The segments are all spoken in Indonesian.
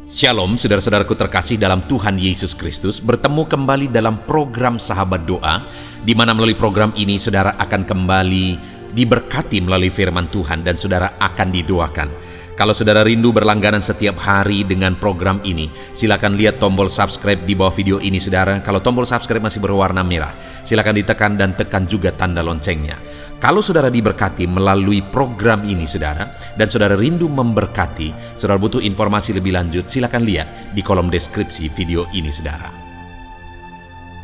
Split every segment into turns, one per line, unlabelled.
Shalom saudara-saudaraku terkasih dalam Tuhan Yesus Kristus. Bertemu kembali dalam program Sahabat Doa, di mana melalui program ini saudara akan kembali diberkati melalui firman Tuhan dan saudara akan didoakan. Kalau saudara rindu berlangganan setiap hari dengan program ini, silakan lihat tombol subscribe di bawah video ini saudara. Kalau tombol subscribe masih berwarna merah, silakan ditekan dan tekan juga tanda loncengnya. Kalau saudara diberkati melalui program ini saudara, dan saudara rindu memberkati, saudara butuh informasi lebih lanjut, silakan lihat di kolom deskripsi video ini saudara.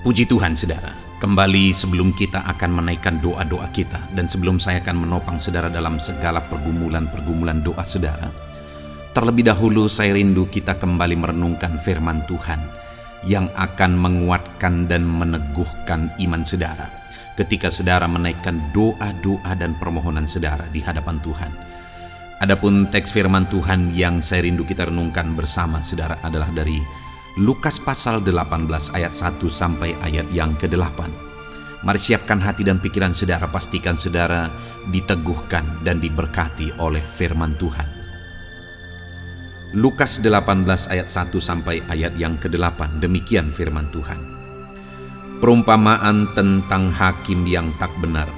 Puji Tuhan saudara, kembali sebelum kita akan menaikkan doa-doa kita, dan sebelum saya akan menopang saudara dalam segala pergumulan-pergumulan doa saudara, terlebih dahulu saya rindu kita kembali merenungkan firman Tuhan yang akan menguatkan dan meneguhkan iman saudara ketika saudara menaikkan doa-doa dan permohonan saudara di hadapan Tuhan. Adapun teks firman Tuhan yang saya rindu kita renungkan bersama saudara adalah dari Lukas pasal 18 ayat 1 sampai ayat yang ke-8. Mari siapkan hati dan pikiran saudara, pastikan saudara diteguhkan dan diberkati oleh firman Tuhan. Lukas 18 ayat 1 sampai ayat yang ke-8, demikian firman Tuhan. Perumpamaan tentang hakim yang tak benar.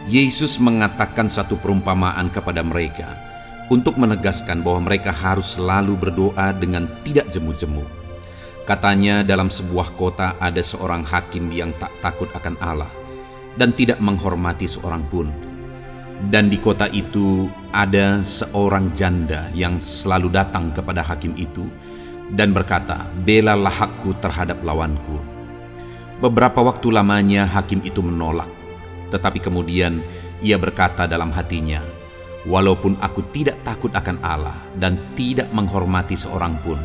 Yesus mengatakan satu perumpamaan kepada mereka untuk menegaskan bahwa mereka harus selalu berdoa dengan tidak jemu-jemu. Katanya, dalam sebuah kota ada seorang hakim yang tak takut akan Allah dan tidak menghormati seorang pun. Dan di kota itu ada seorang janda yang selalu datang kepada hakim itu dan berkata, "Belalah hakku terhadap lawanku." Beberapa waktu lamanya hakim itu menolak, tetapi kemudian ia berkata dalam hatinya, "Walaupun aku tidak takut akan Allah dan tidak menghormati seorang pun,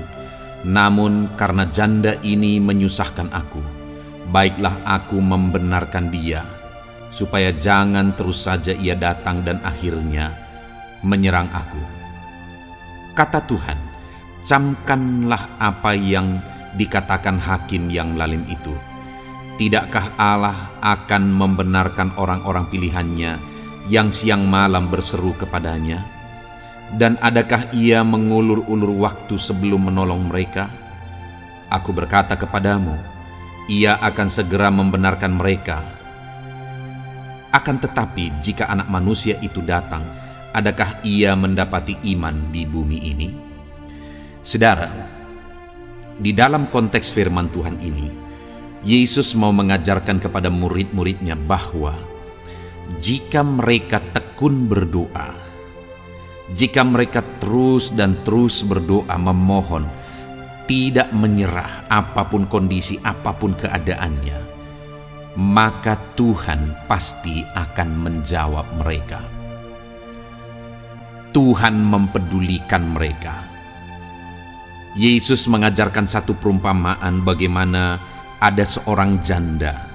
namun karena janda ini menyusahkan aku, baiklah aku membenarkan dia, supaya jangan terus saja ia datang dan akhirnya menyerang aku." Kata Tuhan, camkanlah apa yang dikatakan hakim yang lalim itu. Tidakkah Allah akan membenarkan orang-orang pilihannya yang siang malam berseru kepadanya? Dan adakah ia mengulur-ulur waktu sebelum menolong mereka? Aku berkata kepadamu, ia akan segera membenarkan mereka. Akan tetapi jika Anak Manusia itu datang, adakah ia mendapati iman di bumi ini? Saudara, di dalam konteks firman Tuhan ini, Yesus mau mengajarkan kepada murid-muridnya bahwa jika mereka tekun berdoa, jika mereka terus dan terus berdoa memohon, tidak menyerah apapun kondisi, apapun keadaannya, maka Tuhan pasti akan menjawab mereka. Tuhan mempedulikan mereka. Yesus mengajarkan satu perumpamaan bagaimana ada seorang janda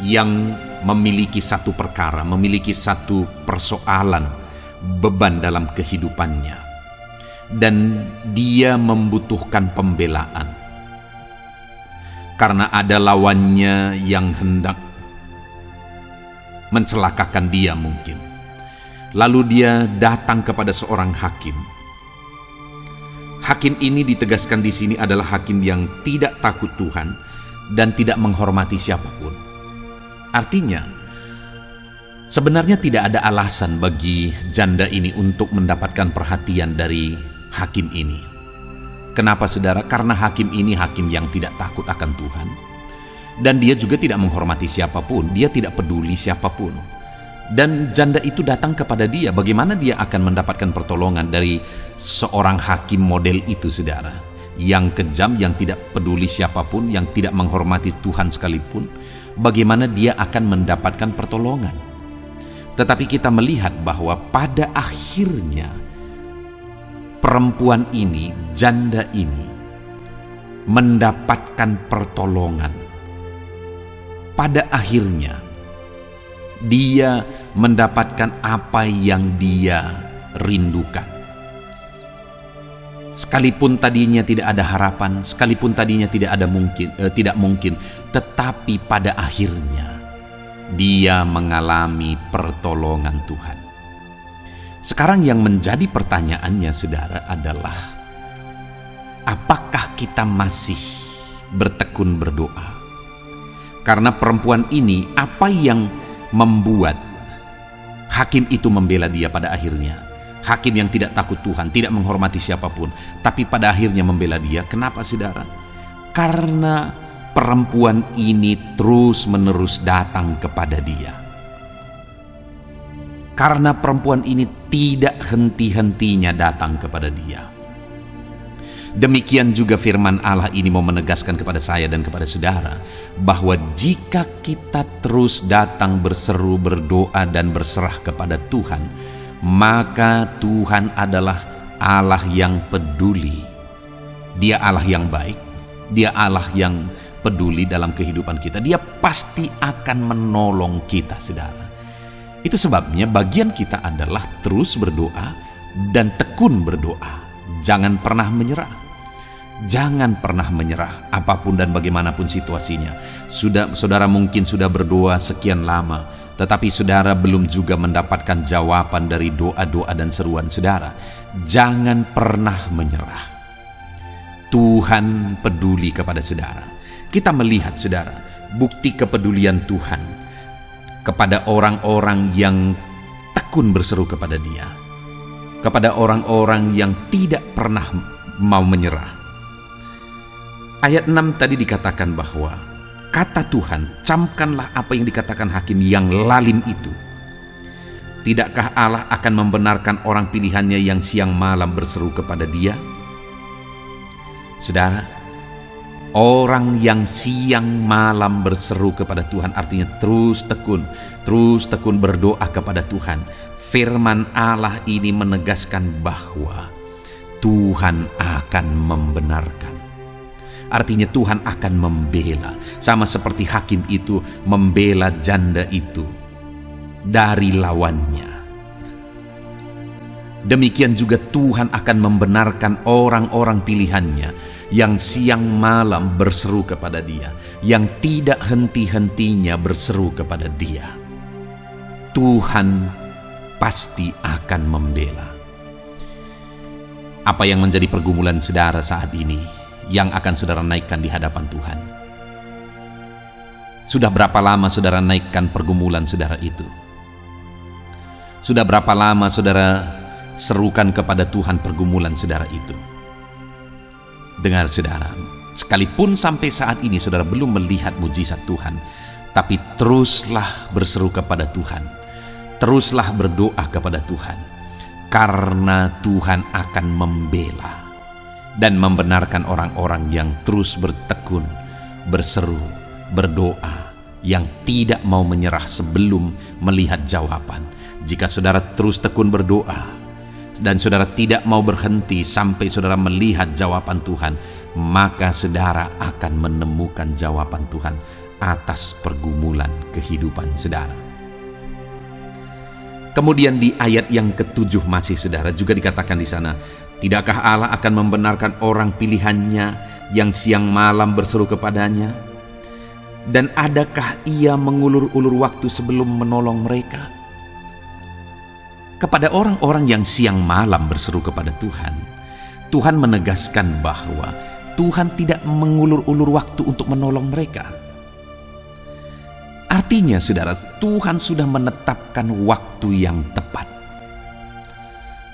yang memiliki satu perkara, memiliki satu persoalan, beban dalam kehidupannya, dan dia membutuhkan pembelaan karena ada lawannya yang hendak mencelakakan dia mungkin. Lalu dia datang kepada seorang hakim. Hakim ini ditegaskan di sini adalah hakim yang tidak takut Tuhan dan tidak menghormati siapapun. Artinya, sebenarnya tidak ada alasan bagi janda ini untuk mendapatkan perhatian dari hakim ini. Kenapa saudara? Karena hakim ini hakim yang tidak takut akan Tuhan, dan dia juga tidak menghormati siapapun, dia tidak peduli siapapun. Dan janda itu datang kepada dia, bagaimana dia akan mendapatkan pertolongan dari seorang hakim model itu saudara, yang kejam, yang tidak peduli siapapun, yang tidak menghormati Tuhan sekalipun? Bagaimana dia akan mendapatkan pertolongan? Tetapi kita melihat bahwa pada akhirnya perempuan ini, janda ini, mendapatkan pertolongan. Pada akhirnya dia mendapatkan apa yang dia rindukan. Sekalipun tadinya tidak ada harapan, sekalipun tadinya tidak mungkin, tetapi pada akhirnya dia mengalami pertolongan Tuhan. Sekarang yang menjadi pertanyaannya saudara adalah, kita masih bertekun berdoa? Karena perempuan ini, apa yang membuat hakim itu membela dia pada akhirnya? Hakim yang tidak takut Tuhan, tidak menghormati siapapun, tapi pada akhirnya membela dia. Kenapa, saudara? Karena perempuan ini terus-menerus datang kepada dia. Karena perempuan ini tidak henti-hentinya datang kepada dia. Demikian juga firman Allah ini mau menegaskan kepada saya dan kepada saudara, bahwa jika kita terus datang berseru, berdoa, dan berserah kepada Tuhan, maka Tuhan adalah Allah yang peduli. Dia Allah yang baik, Dia Allah yang peduli dalam kehidupan kita. Dia pasti akan menolong kita, saudara. Itu sebabnya bagian kita adalah terus berdoa dan tekun berdoa. Jangan pernah menyerah. Jangan pernah menyerah apapun dan bagaimanapun situasinya. Saudara mungkin sudah berdoa sekian lama, tetapi saudara belum juga mendapatkan jawaban dari doa-doa dan seruan saudara. Jangan pernah menyerah. Tuhan peduli kepada saudara. Kita melihat, saudara, bukti kepedulian Tuhan kepada orang-orang yang tekun berseru kepada Dia, kepada orang-orang yang tidak pernah mau menyerah. Ayat 6 tadi dikatakan bahwa kata Tuhan, camkanlah apa yang dikatakan hakim yang lalim itu. Tidakkah Allah akan membenarkan orang pilihannya yang siang malam berseru kepada Dia? Saudara, orang yang siang malam berseru kepada Tuhan artinya terus tekun berdoa kepada Tuhan. Firman Allah ini menegaskan bahwa Tuhan akan membenarkan. Artinya Tuhan akan membela, sama seperti hakim itu membela janda itu dari lawannya. Demikian juga Tuhan akan membenarkan orang-orang pilihannya yang siang malam berseru kepada Dia, yang tidak henti-hentinya berseru kepada Dia. Tuhan pasti akan membela. Apa yang menjadi pergumulan saudara saat ini yang akan saudara naikkan di hadapan Tuhan? Sudah berapa lama saudara naikkan pergumulan saudara itu? Sudah berapa lama saudara serukan kepada Tuhan pergumulan saudara itu? Dengar saudara, sekalipun sampai saat ini saudara belum melihat mujizat Tuhan, tapi teruslah berseru kepada Tuhan, teruslah berdoa kepada Tuhan, karena Tuhan akan membela dan membenarkan orang-orang yang terus bertekun, berseru, berdoa, yang tidak mau menyerah sebelum melihat jawaban. Jika saudara terus tekun berdoa dan saudara tidak mau berhenti sampai saudara melihat jawaban Tuhan, maka saudara akan menemukan jawaban Tuhan atas pergumulan kehidupan saudara. Kemudian di ayat yang ke-7 masih saudara juga dikatakan di sana, tidakkah Allah akan membenarkan orang pilihannya yang siang malam berseru kepadanya? Dan adakah Ia mengulur-ulur waktu sebelum menolong mereka? Kepada orang-orang yang siang malam berseru kepada Tuhan, Tuhan menegaskan bahwa Tuhan tidak mengulur-ulur waktu untuk menolong mereka. Artinya, saudara, Tuhan sudah menetapkan waktu yang tepat.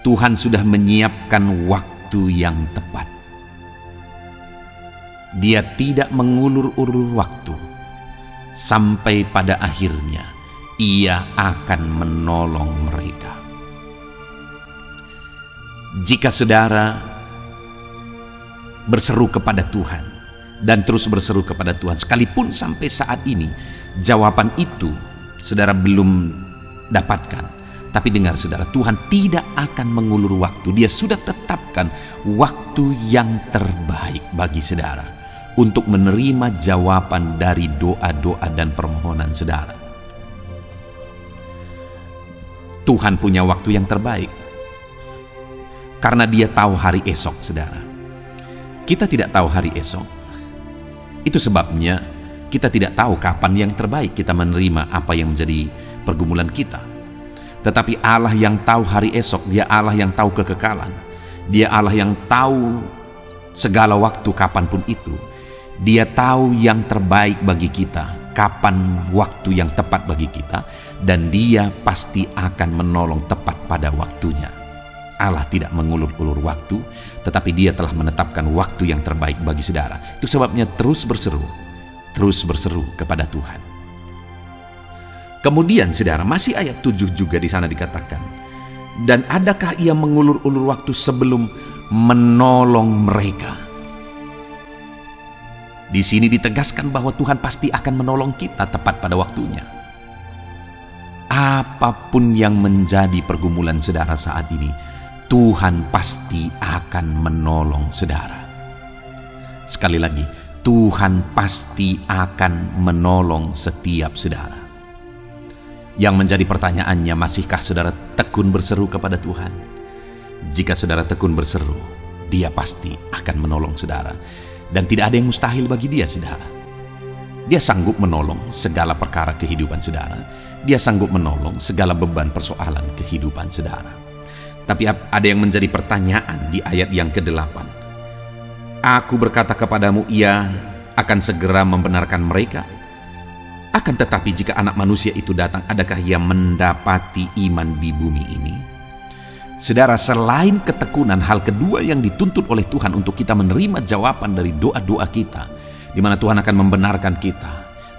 Tuhan sudah menyiapkan waktu yang tepat. Dia tidak mengulur-ulur waktu. Sampai pada akhirnya Ia akan menolong mereka. Jika saudara berseru kepada Tuhan dan terus berseru kepada Tuhan, sekalipun sampai saat ini jawaban itu saudara belum dapatkan, tapi dengar saudara, Tuhan tidak akan mengulur waktu. Dia sudah tetapkan waktu yang terbaik bagi saudara untuk menerima jawaban dari doa-doa dan permohonan saudara. Tuhan punya waktu yang terbaik karena Dia tahu hari esok, saudara. Kita tidak tahu hari esok. Itu sebabnya kita tidak tahu kapan yang terbaik kita menerima apa yang menjadi pergumulan kita. Tetapi Allah yang tahu hari esok, Dia Allah yang tahu kekekalan. Dia Allah yang tahu segala waktu kapanpun itu. Dia tahu yang terbaik bagi kita, kapan waktu yang tepat bagi kita, dan Dia pasti akan menolong tepat pada waktunya. Allah tidak mengulur-ulur waktu, tetapi Dia telah menetapkan waktu yang terbaik bagi saudara. Itu sebabnya terus berseru kepada Tuhan. Kemudian saudara, masih ayat 7 juga di sana dikatakan, dan adakah Ia mengulur-ulur waktu sebelum menolong mereka? Di sini ditegaskan bahwa Tuhan pasti akan menolong kita tepat pada waktunya. Apapun yang menjadi pergumulan saudara saat ini, Tuhan pasti akan menolong saudara. Sekali lagi, Tuhan pasti akan menolong setiap saudara. Yang menjadi pertanyaannya, masihkah saudara tekun berseru kepada Tuhan? Jika saudara tekun berseru, Dia pasti akan menolong saudara. Dan tidak ada yang mustahil bagi Dia, saudara. Dia sanggup menolong segala perkara kehidupan saudara. Dia sanggup menolong segala beban persoalan kehidupan saudara. Tapi ada yang menjadi pertanyaan di ayat yang ke-8. Aku berkata kepadamu, Ia akan segera membenarkan mereka. Akan tetapi jika Anak Manusia itu datang, adakah Ia mendapati iman di bumi ini? Saudara, selain ketekunan, hal kedua yang dituntut oleh Tuhan untuk kita menerima jawaban dari doa-doa kita, di mana Tuhan akan membenarkan kita,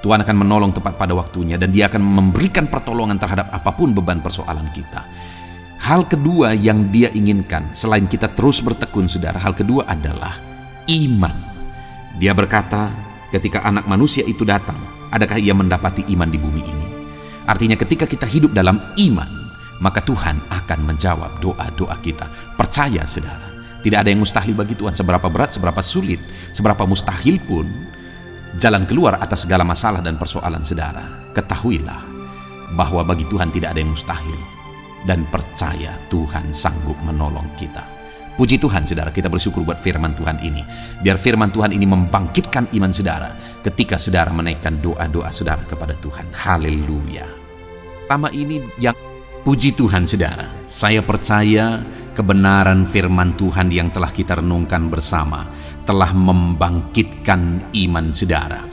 Tuhan akan menolong tepat pada waktunya, dan Dia akan memberikan pertolongan terhadap apapun beban persoalan kita. Hal kedua yang Dia inginkan, selain kita terus bertekun, saudara, hal kedua adalah iman. Dia berkata, ketika Anak Manusia itu datang, adakah Ia mendapati iman di bumi ini? Artinya ketika kita hidup dalam iman, maka Tuhan akan menjawab doa-doa kita. Percaya, saudara, tidak ada yang mustahil bagi Tuhan. Seberapa berat, seberapa sulit, seberapa mustahil pun jalan keluar atas segala masalah dan persoalan saudara, ketahuilah bahwa bagi Tuhan tidak ada yang mustahil. Dan percaya Tuhan sanggup menolong kita. Puji Tuhan, saudara, kita bersyukur buat firman Tuhan ini. Biar firman Tuhan ini membangkitkan iman saudara ketika saudara menaikkan doa-doa saudara kepada Tuhan. Haleluya. Pertama ini yang puji Tuhan, saudara, saya percaya kebenaran firman Tuhan yang telah kita renungkan bersama telah membangkitkan iman saudara.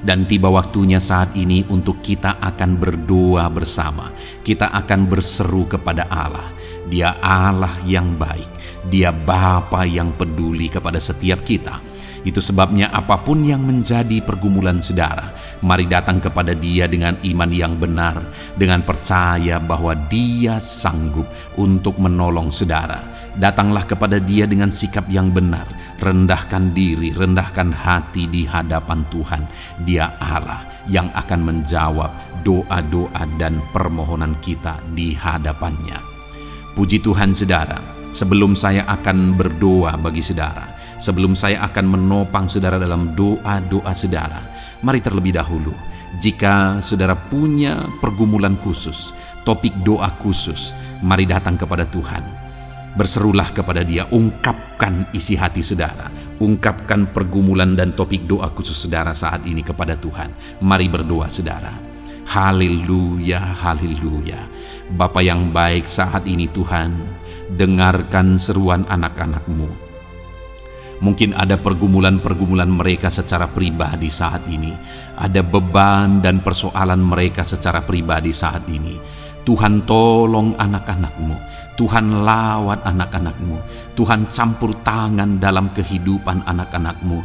Dan tiba waktunya saat ini untuk kita akan berdoa bersama. Kita akan berseru kepada Allah. Dia Allah yang baik. Dia Bapa yang peduli kepada setiap kita. Itu sebabnya apapun yang menjadi pergumulan saudara, mari datang kepada Dia dengan iman yang benar, dengan percaya bahwa Dia sanggup untuk menolong saudara. Datanglah kepada Dia dengan sikap yang benar, rendahkan diri, rendahkan hati di hadapan Tuhan. Dia Allah yang akan menjawab doa-doa dan permohonan kita di hadapannya. Puji Tuhan, saudara, sebelum saya akan berdoa bagi saudara, sebelum saya akan menopang saudara dalam doa-doa saudara, mari terlebih dahulu, jika saudara punya pergumulan khusus, topik doa khusus, mari datang kepada Tuhan. Berserulah kepada Dia, ungkapkan isi hati saudara, ungkapkan pergumulan dan topik doa khusus saudara saat ini kepada Tuhan. Mari berdoa, saudara. Haleluya, haleluya. Bapa yang baik, saat ini Tuhan, dengarkan seruan anak-anak-Mu. Mungkin ada pergumulan-pergumulan mereka secara pribadi saat ini. Ada beban dan persoalan mereka secara pribadi saat ini. Tuhan, tolong anak-anak-Mu. Tuhan, lawat anak-anak-Mu. Tuhan, campur tangan dalam kehidupan anak-anak-Mu.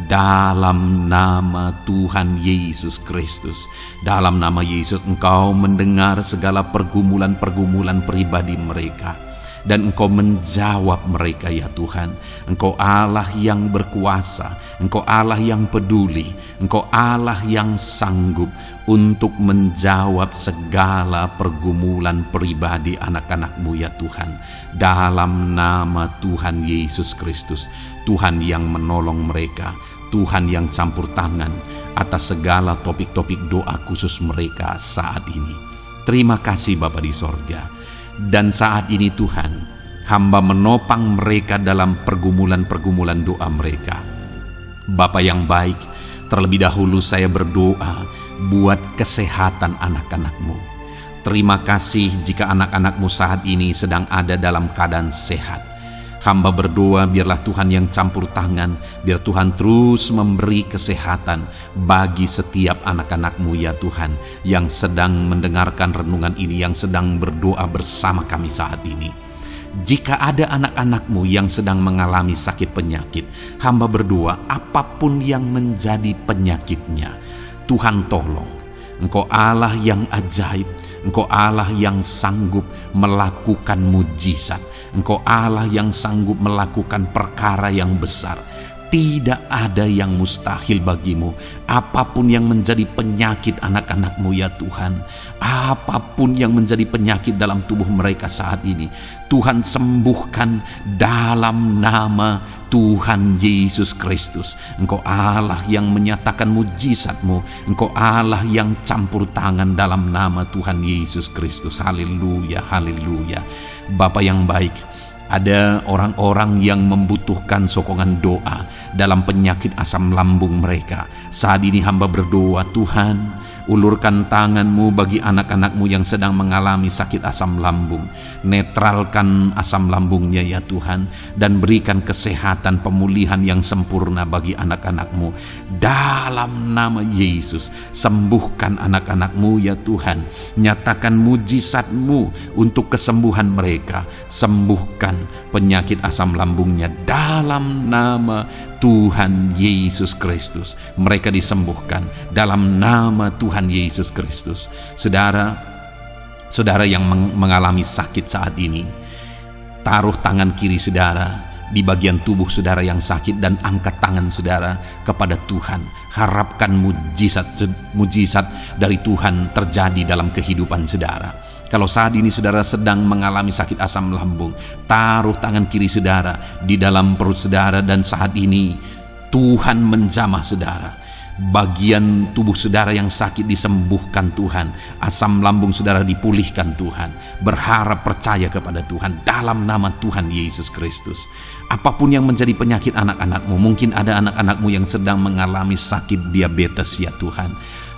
Dalam nama Tuhan Yesus Kristus. Dalam nama Yesus, Engkau mendengar segala pergumulan-pergumulan pribadi mereka. Dan Engkau menjawab mereka, ya Tuhan. Engkau Allah yang berkuasa, Engkau Allah yang peduli, Engkau Allah yang sanggup untuk menjawab segala pergumulan pribadi anak-anak-Mu, ya Tuhan. Dalam nama Tuhan Yesus Kristus, Tuhan yang menolong mereka, Tuhan yang campur tangan atas segala topik-topik doa khusus mereka saat ini. Terima kasih Bapa di sorga. Dan saat ini Tuhan, hamba menopang mereka dalam pergumulan-pergumulan doa mereka. Bapa yang baik, terlebih dahulu saya berdoa buat kesehatan anak-anak-Mu. Terima kasih jika anak-anak-Mu saat ini sedang ada dalam keadaan sehat. Hamba berdoa biarlah Tuhan yang campur tangan, biar Tuhan terus memberi kesehatan bagi setiap anak-anak-Mu ya Tuhan, yang sedang mendengarkan renungan ini, yang sedang berdoa bersama kami saat ini. Jika ada anak-anak-Mu yang sedang mengalami sakit penyakit, hamba berdoa apapun yang menjadi penyakitnya, Tuhan tolong. Engkau Allah yang ajaib, Engkau Allah yang sanggup melakukan mujizat, Engkau Allah yang sanggup melakukan perkara yang besar. Tidak ada yang mustahil bagimu. Apapun yang menjadi penyakit anak-anak-Mu ya Tuhan, apapun yang menjadi penyakit dalam tubuh mereka saat ini, Tuhan sembuhkan dalam nama Tuhan Yesus Kristus. Engkau Allah yang menyatakan mujizat-Mu, Engkau Allah yang campur tangan dalam nama Tuhan Yesus Kristus. Haleluya, haleluya. Bapa yang baik, ada orang-orang yang membutuhkan sokongan doa dalam penyakit asam lambung mereka. Saat ini hamba berdoa, Tuhan, ulurkan tangan-Mu bagi anak-anak-Mu yang sedang mengalami sakit asam lambung. Netralkan asam lambungnya ya Tuhan, dan berikan kesehatan pemulihan yang sempurna bagi anak-anak-Mu. Dalam nama Yesus, sembuhkan anak-anak-Mu ya Tuhan. Nyatakan mujizat-Mu untuk kesembuhan mereka. Sembuhkan penyakit asam lambungnya dalam nama Tuhan Yesus Kristus. Mereka disembuhkan dalam nama Tuhan Yesus Kristus. Saudara yang mengalami sakit saat ini, taruh tangan kiri saudara di bagian tubuh saudara yang sakit dan angkat tangan saudara kepada Tuhan. Harapkan mujizat dari Tuhan terjadi dalam kehidupan saudara. Kalau saat ini saudara sedang mengalami sakit asam lambung, taruh tangan kiri saudara di dalam perut saudara, dan saat ini Tuhan menjamah saudara. Bagian tubuh saudara yang sakit disembuhkan Tuhan. Asam lambung saudara dipulihkan Tuhan. Berharap, percaya kepada Tuhan dalam nama Tuhan Yesus Kristus. Apapun yang menjadi penyakit anak-anak-Mu, mungkin ada anak-anak-Mu yang sedang mengalami sakit diabetes ya Tuhan.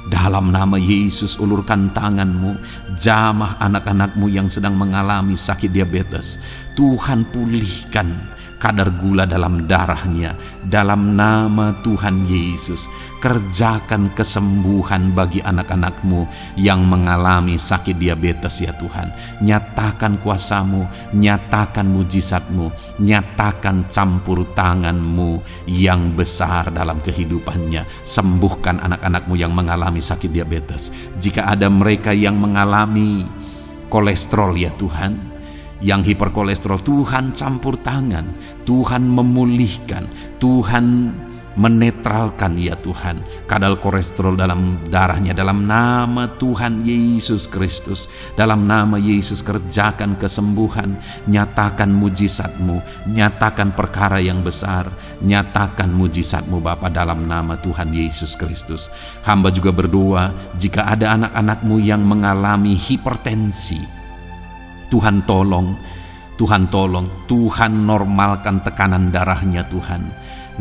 Dalam nama Yesus, ulurkan tangan-Mu, jamah anak-anak-Mu yang sedang mengalami sakit diabetes. Tuhan pulihkan kadar gula dalam darahnya. Dalam nama Tuhan Yesus, kerjakan kesembuhan bagi anak-anak-Mu yang mengalami sakit diabetes ya Tuhan. Nyatakan kuasa-Mu, nyatakan mujizat-Mu, nyatakan campur tangan-Mu yang besar dalam kehidupannya. Sembuhkan anak-anak-Mu yang mengalami sakit diabetes. Jika ada mereka yang mengalami kolesterol ya Tuhan, yang hiperkolesterol, Tuhan campur tangan, Tuhan memulihkan, Tuhan menetralkan ya Tuhan kadar kolesterol dalam darahnya. Dalam nama Tuhan Yesus Kristus, dalam nama Yesus, kerjakan kesembuhan, nyatakan mujizat-Mu, nyatakan perkara yang besar, nyatakan mujizat-Mu Bapa, dalam nama Tuhan Yesus Kristus. Hamba juga berdoa, jika ada anak-anak-Mu yang mengalami hipertensi, Tuhan tolong, Tuhan tolong, Tuhan normalkan tekanan darahnya Tuhan,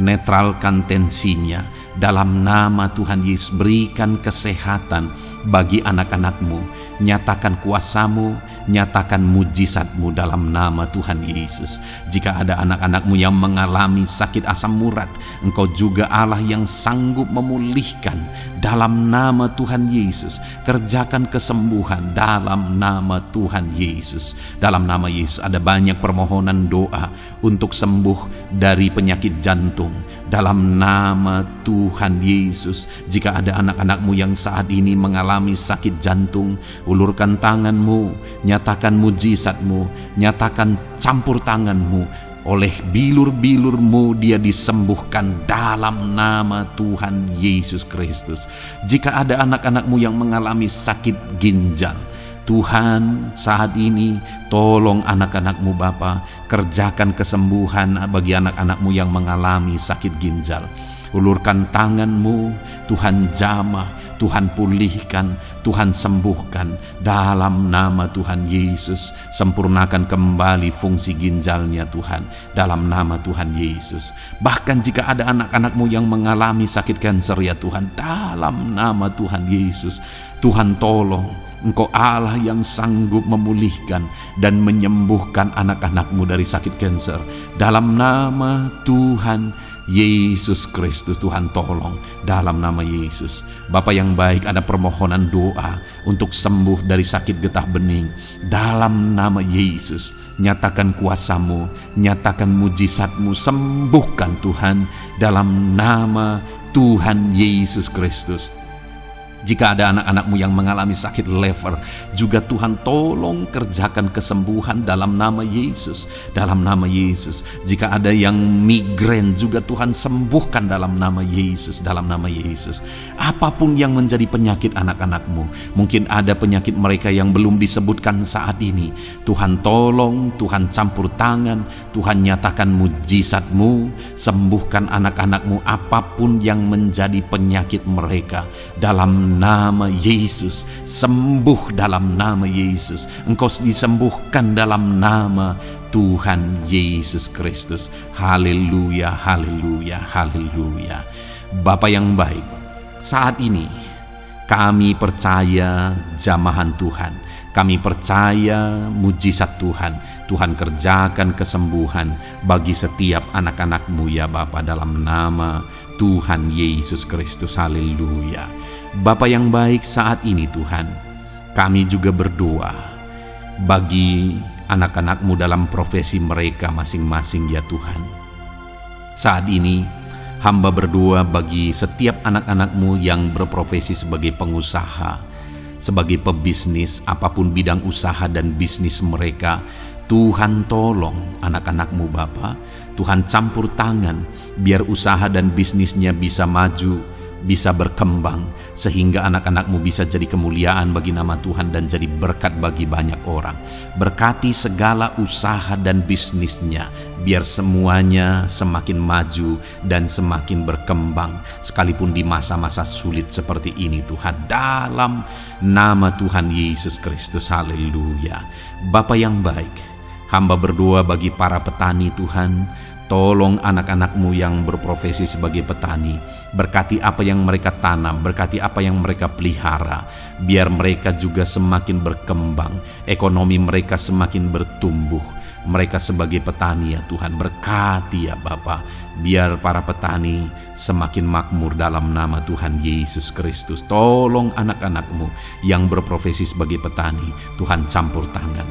netralkan tensinya, dalam nama Tuhan Yesus. Berikan kesehatan bagi anak-anak-Mu, nyatakan kuasa-Mu, nyatakan mujizat-Mu dalam nama Tuhan Yesus. Jika ada anak-anak-Mu yang mengalami sakit asam urat, Engkau juga Allah yang sanggup memulihkan dalam nama Tuhan Yesus. Kerjakan kesembuhan dalam nama Tuhan Yesus. Dalam nama Yesus, ada banyak permohonan doa untuk sembuh dari penyakit jantung. Dalam nama Tuhan Yesus, jika ada anak-anak-Mu yang saat ini mengalami sakit jantung, ulurkan tangan-Mu, nyatakan mujizat-Mu, nyatakan campur tangan-Mu. Oleh bilur-bilur-Mu dia disembuhkan dalam nama Tuhan Yesus Kristus. Jika ada anak-anak-Mu yang mengalami sakit ginjal, Tuhan saat ini tolong anak-anak-Mu Bapa, kerjakan kesembuhan bagi anak-anak-Mu yang mengalami sakit ginjal. Ulurkan tangan-Mu, Tuhan jamah, Tuhan pulihkan, Tuhan sembuhkan dalam nama Tuhan Yesus. Sempurnakan kembali fungsi ginjalnya Tuhan dalam nama Tuhan Yesus. Bahkan jika ada anak-anak-Mu yang mengalami sakit kanker ya Tuhan, dalam nama Tuhan Yesus, Tuhan tolong. Engkau Allah yang sanggup memulihkan dan menyembuhkan anak-anak-Mu dari sakit kanker. Dalam nama Tuhan Yesus Kristus, Tuhan tolong dalam nama Yesus. Bapa yang baik, ada permohonan doa untuk sembuh dari sakit getah bening. Dalam nama Yesus, nyatakan kuasa-Mu, nyatakan mujizat-Mu, sembuhkan Tuhan dalam nama Tuhan Yesus Kristus. Jika ada anak-anak-Mu yang mengalami sakit lever, juga Tuhan tolong kerjakan kesembuhan dalam nama Yesus. Dalam nama Yesus. Jika ada yang migrain, juga Tuhan sembuhkan dalam nama Yesus. Dalam nama Yesus. Apapun yang menjadi penyakit anak-anak-Mu, mungkin ada penyakit mereka yang belum disebutkan saat ini, Tuhan tolong, Tuhan campur tangan, Tuhan nyatakan mujizat-Mu, sembuhkan anak-anak-Mu apapun yang menjadi penyakit mereka. Dalam nama Yesus, sembuh dalam nama Yesus. Engkau disembuhkan dalam nama Tuhan Yesus Kristus. Haleluya, haleluya, haleluya. Bapa yang baik, saat ini kami percaya jamahan Tuhan, kami percaya mujizat Tuhan. Tuhan kerjakan kesembuhan bagi setiap anak-anak-Mu ya Bapa, dalam nama Tuhan Yesus Kristus. Haleluya. Bapa yang baik, saat ini Tuhan, kami juga berdoa bagi anak-anak-Mu dalam profesi mereka masing-masing ya Tuhan. Saat ini hamba berdoa bagi setiap anak-anak-Mu yang berprofesi sebagai pengusaha, sebagai pebisnis, apapun bidang usaha dan bisnis mereka. Tuhan tolong anak-anak-Mu Bapa, Tuhan campur tangan biar usaha dan bisnisnya bisa maju, bisa berkembang, sehingga anak-anak-Mu bisa jadi kemuliaan bagi nama Tuhan dan jadi berkat bagi banyak orang. Berkati segala usaha dan bisnisnya, biar semuanya semakin maju dan semakin berkembang, sekalipun di masa-masa sulit seperti ini Tuhan, dalam nama Tuhan Yesus Kristus. Haleluya. Bapa yang baik, hamba berdoa bagi para petani Tuhan. Tolong anak-anak-Mu yang berprofesi sebagai petani, berkati apa yang mereka tanam, berkati apa yang mereka pelihara, biar mereka juga semakin berkembang, ekonomi mereka semakin bertumbuh. Mereka sebagai petani ya Tuhan, berkati ya Bapa, biar para petani semakin makmur dalam nama Tuhan Yesus Kristus. Tolong anak-anak-Mu yang berprofesi sebagai petani, Tuhan campur tangan.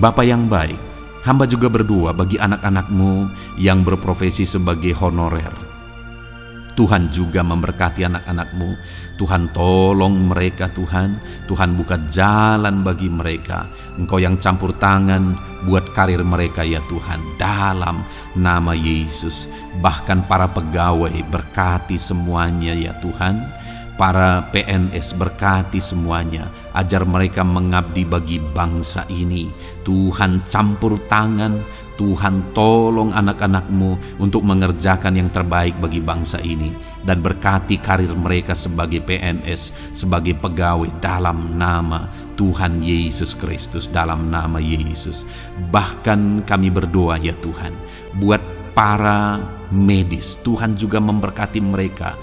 Bapa yang baik, hamba juga berdoa bagi anak-anak-Mu yang berprofesi sebagai honorer. Tuhan juga memberkati anak-anak-Mu. Tuhan tolong mereka Tuhan. Tuhan buka jalan bagi mereka. Engkau yang campur tangan buat karir mereka ya Tuhan, dalam nama Yesus. Bahkan para pegawai berkati semuanya ya Tuhan. Para PNS berkati semuanya, ajar mereka mengabdi bagi bangsa ini. Tuhan campur tangan, Tuhan tolong anak-anak-Mu untuk mengerjakan yang terbaik bagi bangsa ini. Dan berkati karir mereka sebagai PNS, sebagai pegawai, dalam nama Tuhan Yesus Kristus, dalam nama Yesus. Bahkan kami berdoa ya Tuhan, buat para medis, Tuhan juga memberkati mereka.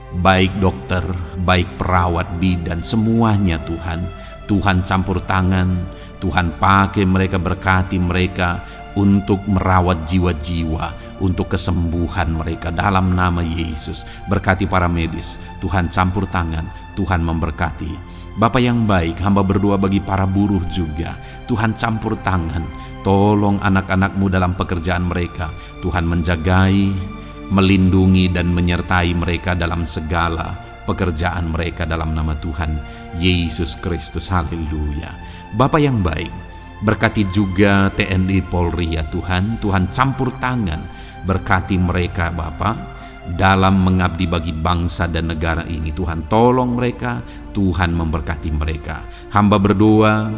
Baik dokter, baik perawat, bidan, semuanya Tuhan. Tuhan campur tangan, Tuhan pakai mereka, berkati mereka untuk merawat jiwa-jiwa, untuk kesembuhan mereka dalam nama Yesus. Berkati para medis, Tuhan campur tangan, Tuhan memberkati. Bapa yang baik, hamba berdoa bagi para buruh juga. Tuhan campur tangan, tolong anak-anak-Mu dalam pekerjaan mereka. Tuhan menjagai, melindungi dan menyertai mereka dalam segala pekerjaan mereka dalam nama Tuhan Yesus Kristus. Haleluya. Bapa yang baik, berkati juga TNI Polri ya Tuhan. Tuhan campur tangan, berkati mereka Bapa dalam mengabdi bagi bangsa dan negara ini. Tuhan tolong mereka, Tuhan memberkati mereka. Hamba berdoa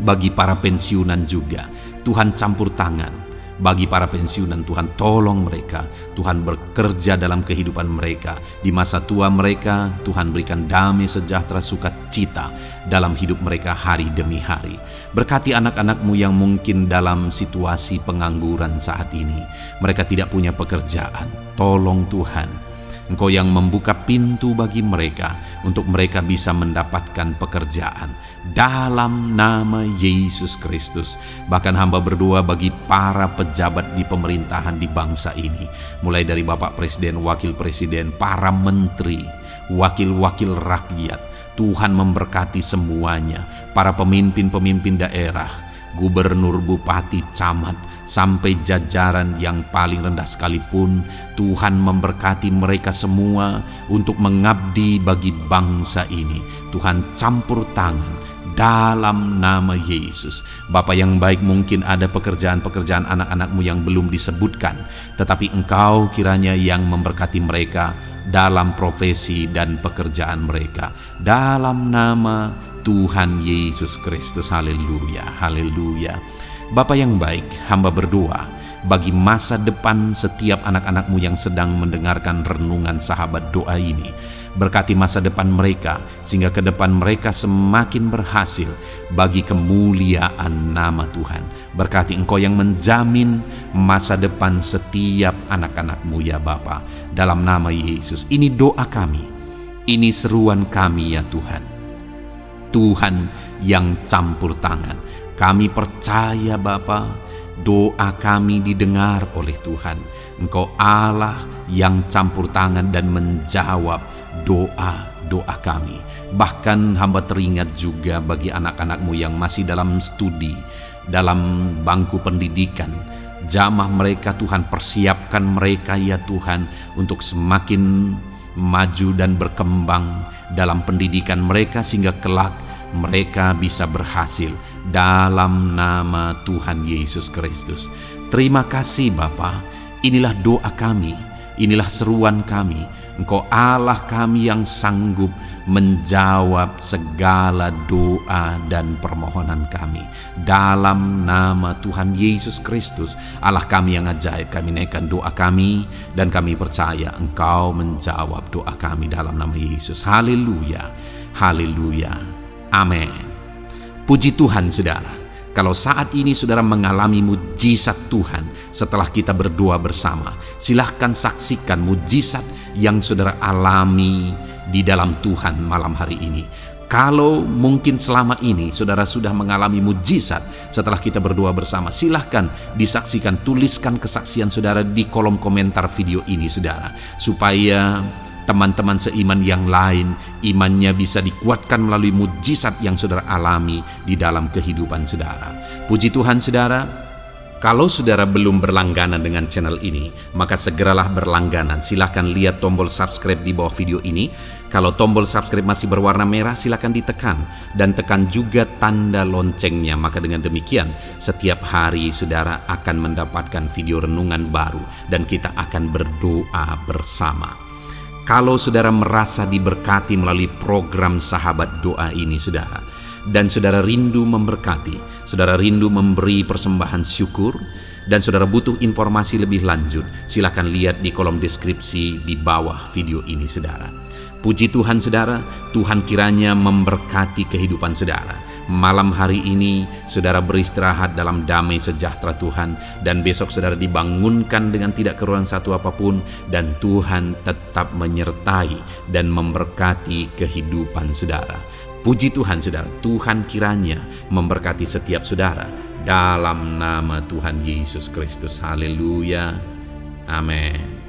bagi para pensiunan juga. Tuhan campur tangan, Bagi para pensiunan, Tuhan tolong mereka. Tuhan bekerja dalam kehidupan mereka. Di masa tua mereka, Tuhan berikan damai sejahtera sukacita dalam hidup mereka hari demi hari. Berkati anak-anak-Mu yang mungkin dalam situasi pengangguran saat ini. Mereka tidak punya pekerjaan. Tolong Tuhan, Engkau yang membuka pintu bagi mereka untuk mereka bisa mendapatkan pekerjaan dalam nama Yesus Kristus. Bahkan hamba berdoa bagi para pejabat di pemerintahan di bangsa ini, mulai dari Bapak Presiden, Wakil Presiden, para menteri, wakil-wakil rakyat. Tuhan memberkati semuanya, para pemimpin-pemimpin daerah, gubernur, bupati, camat, sampai jajaran yang paling rendah sekalipun. Tuhan memberkati mereka semua untuk mengabdi bagi bangsa ini. Tuhan campur tangan dalam nama Yesus. Bapa yang baik, mungkin ada pekerjaan-pekerjaan anak-anak-Mu yang belum disebutkan, tetapi Engkau kiranya yang memberkati mereka dalam profesi dan pekerjaan mereka. Dalam nama Tuhan Yesus Kristus. Haleluya, haleluya. Bapa yang baik, hamba berdoa bagi masa depan setiap anak-anak-Mu yang sedang mendengarkan renungan sahabat doa ini. Berkati masa depan mereka, sehingga ke depan mereka semakin berhasil bagi kemuliaan nama Tuhan. Berkati Engkau yang menjamin masa depan setiap anak-anak-Mu ya Bapa. Dalam nama Yesus, ini doa kami, ini seruan kami ya Tuhan. Tuhan yang campur tangan. Kami percaya Bapa, doa kami didengar oleh Tuhan. Engkau Allah yang campur tangan dan menjawab doa-doa kami. Bahkan hamba teringat juga bagi anak-anak-Mu yang masih dalam studi, dalam bangku pendidikan. Jamah mereka Tuhan, persiapkan mereka ya Tuhan untuk semakin maju dan berkembang dalam pendidikan mereka, sehingga kelak mereka bisa berhasil dalam nama Tuhan Yesus Kristus. Terima kasih Bapa. Inilah doa kami, inilah seruan kami. Engkau Allah kami yang sanggup menjawab segala doa dan permohonan kami. Dalam nama Tuhan Yesus Kristus, Allah kami yang ajaib, kami naikkan doa kami dan kami percaya Engkau menjawab doa kami dalam nama Yesus. Haleluya, haleluya. Amin. Puji Tuhan saudara, kalau saat ini saudara mengalami mujizat Tuhan setelah kita berdoa bersama, silahkan saksikan mujizat yang saudara alami di dalam Tuhan malam hari ini. Kalau mungkin selama ini saudara sudah mengalami mujizat setelah kita berdoa bersama, silahkan disaksikan, tuliskan kesaksian saudara di kolom komentar video ini saudara, supaya teman-teman seiman yang lain imannya bisa dikuatkan melalui mujizat yang saudara alami di dalam kehidupan saudara. Puji Tuhan saudara, kalau saudara belum berlangganan dengan channel ini, maka segeralah berlangganan. Silahkan lihat tombol subscribe di bawah video ini. Kalau tombol subscribe masih berwarna merah, silahkan ditekan dan tekan juga tanda loncengnya. Maka dengan demikian setiap hari saudara akan mendapatkan video renungan baru dan kita akan berdoa bersama. Kalau saudara merasa diberkati melalui program sahabat doa ini saudara, dan saudara rindu memberkati, saudara rindu memberi persembahan syukur, dan saudara butuh informasi lebih lanjut, silakan lihat di kolom deskripsi di bawah video ini saudara. Puji Tuhan saudara, Tuhan kiranya memberkati kehidupan saudara. Malam hari ini saudara beristirahat dalam damai sejahtera Tuhan, dan besok saudara dibangunkan dengan tidak kekurangan satu apapun, dan Tuhan tetap menyertai dan memberkati kehidupan saudara. Puji Tuhan saudara, Tuhan kiranya memberkati setiap saudara dalam nama Tuhan Yesus Kristus. Haleluya, amin.